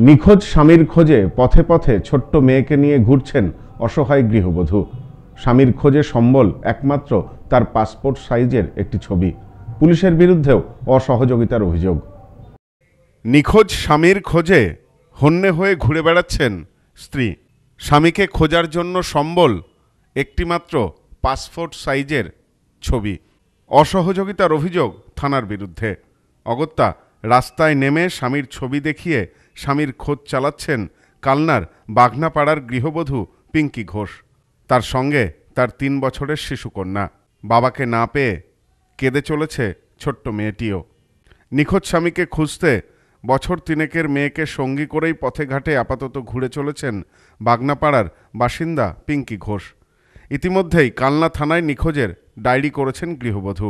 নিখোঁজ স্বামীর খোঁজে পথে পথে ছোট্ট মেয়েকে নিয়ে ঘুরছেন অসহায় গৃহবধূ। স্বামীর খোঁজে সম্বল একমাত্র তার পাসপোর্ট সাইজের একটি ছবি। পুলিশের বিরুদ্ধেও অসহযোগিতার অভিযোগ। নিখোঁজ স্বামীর খোঁজে হন্যে হয়ে ঘুরে বেড়াচ্ছেন স্ত্রী। স্বামীকে খোঁজার জন্য সম্বল একটিমাত্র পাসপোর্ট সাইজের ছবি। অসহযোগিতার অভিযোগ থানার বিরুদ্ধে। অগত্যা রাস্তায় নেমে স্বামীর ছবি দেখিয়ে স্বামীর খোঁজ চালাচ্ছেন কালনার বাঘনাপাড়ার গৃহবধূ পিঙ্কি ঘোষ। তার সঙ্গে তার 3 বছরের শিশুকন্যা। বাবাকে না পেয়ে কেঁদে চলেছে ছোট্ট মেয়েটিও। নিখোঁজ স্বামীকে খুঁজতে বছর 3 মেয়েকে সঙ্গী করেই পথে ঘাটে আপাতত ঘুরে চলেছেন বাগনাপাড়ার বাসিন্দা পিঙ্কি ঘোষ। ইতিমধ্যেই কালনা থানায় নিখোঁজের ডায়েরি করেছেন গৃহবধূ।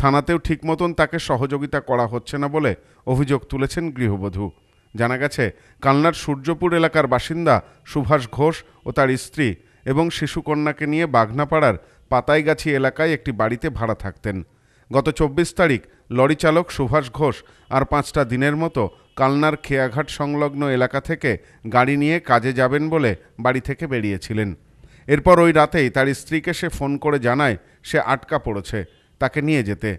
থানাতেও ঠিক মতন তাকে সহযোগিতা করা হচ্ছে না বলে অভিযোগ তুলেছেন গৃহবধূ। জানা গেছে, কালনার সূর্যপুর এলাকার বাসিন্দা সুভাষ ঘোষ ও তার স্ত্রী এবং শিশুকন্যাকে নিয়ে বাঘনাপাড়ার পাতাইগাছি এলাকায় একটি বাড়িতে ভাড়া থাকতেন। গত 24 তারিখ লরি চালক সুভাষ ঘোষ আর 5টা দিনের মতো কালনার খেয়াঘাট সংলগ্ন এলাকা থেকে গাড়ি নিয়ে কাজে যাবেন বলে বাড়ি থেকে বেরিয়েছিলেন। এরপর ওই রাতেই তার স্ত্রীকে সে ফোন করে জানায় সে আটকা পড়েছে, তাকে নিয়ে যেতে।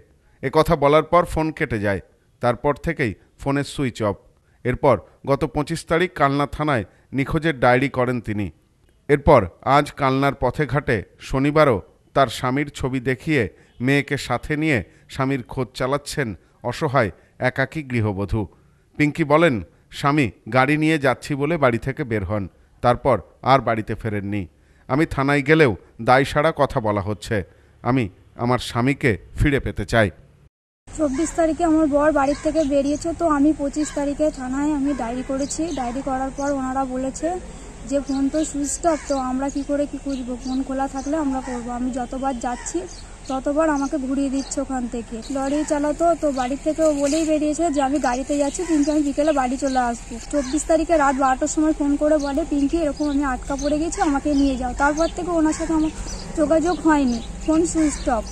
কথা বলার পর ফোন কেটে যায়। তারপর থেকেই ফোনের সুইচ অফ। এরপর গত 25 তারিখ কালনা থানায় নিখোঁজের ডায়েরি করেন তিনি। এরপর আজ কালনার পথে ঘাটে শনিবারও তার স্বামীর ছবি দেখিয়ে মেয়েকে সাথে নিয়ে স্বামীর খোঁজ চালাচ্ছেন অসহায় একাকী গৃহবধূ। পিঙ্কি বলেন, স্বামী গাড়ি নিয়ে যাচ্ছি বলে বাড়ি থেকে বের হন, তারপর আর বাড়িতে ফেরেননি। আমি থানায় গেলেও দায়সারা কথা বলা হচ্ছে। আমি আমার স্বামীকে ফিরে পেতে চাই। 24 তারিখে আমার বর বাড়ির থেকে বেরিয়েছে, তো আমি 25 তারিখে থানায় আমি ডায়েরি করেছি। ডায়েরি করার পর ওনারা বলেছে যে ফোন তো সুইচ অফ, তো আমরা কি করে কি খুঁজবো, ফোন খোলা থাকলে আমরা করবো। আমি যতবার যাচ্ছি ততবার আমাকে ঘুরিয়ে দিচ্ছে ওখান থেকে। লরি চালাতো, তো বাড়ির থেকে ও বলেই বেরিয়েছে যে আমি গাড়িতে যাচ্ছি, কিন্তু আমি বিকেলে বাড়ি চলে আসবো। 24 তারিখে রাত 12টার সময় ফোন করে বলে, পিঙ্কি এরকম আমি আটকা পড়ে গেছি, আমাকে নিয়ে যাও। তারপর থেকে ওনার সাথে আমার যোগাযোগ হয়নি, ফোন সুইচ অফ।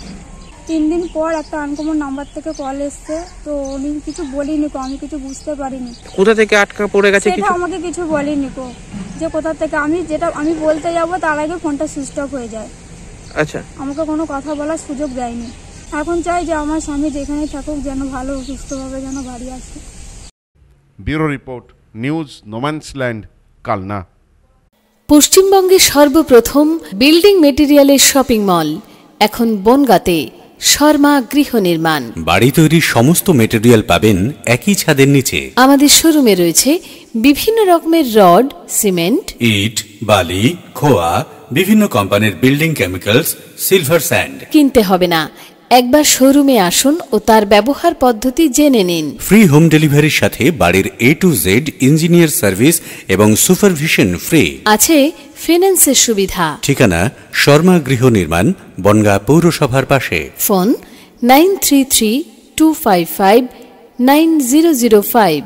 3 দিন পর একটা আনকমন নাম্বার থেকে কল এসছে, তো উনি কিছু বলিনি কো, আমি কিছু বুঝতে পারিনি কোথা থেকে আটকা পড়ে গেছে সেটা আমাকে কিছু বলিনি কো, যে কোথা থেকে। যেটা আমি বলতে যাব তার আগে ফোনটা সুইচ অফ হয়ে যায়। আচ্ছা, আমাকে কোনো কথা বলার সুযোগ দেয়নি। এখন চাই যে আমার স্বামী যেখানেই থাকুক যেন ভালো সুস্থভাবে যেন বাড়ি আসে। Bureau report, news no man's land, Kalna. পশ্চিমবঙ্গের সর্বপ্রথম বিল্ডিং মেটেরিয়ালের শপিং মল এখন বনগাঁতে। শর্মা গৃহ নির্মাণ। বাড়ি তৈরির সমস্ত মেটেরিয়াল পাবেন একই ছাদের নিচে। আমাদের শোরুমে রয়েছে বিভিন্ন রকমের রড, সিমেন্ট, ইট, বালি, খোয়া, বিভিন্ন কোম্পানির বিল্ডিং কেমিক্যালস, সিলভার স্যান্ড। কিনতে হবে না, একবার শোরুমে আসুন ও তার ব্যবহার পদ্ধতি জেনে নিন। ফ্রি হোম ডেলিভারির সাথে বাড়ির A to Z engineer service এবং সুপারভিশন ফ্রি। আছে ফিন্যান্সের সুবিধা। ঠিকানা শর্মা গৃহ নির্মাণ, বনগাঁ পৌরসভার পাশে। ফোন 9332559005।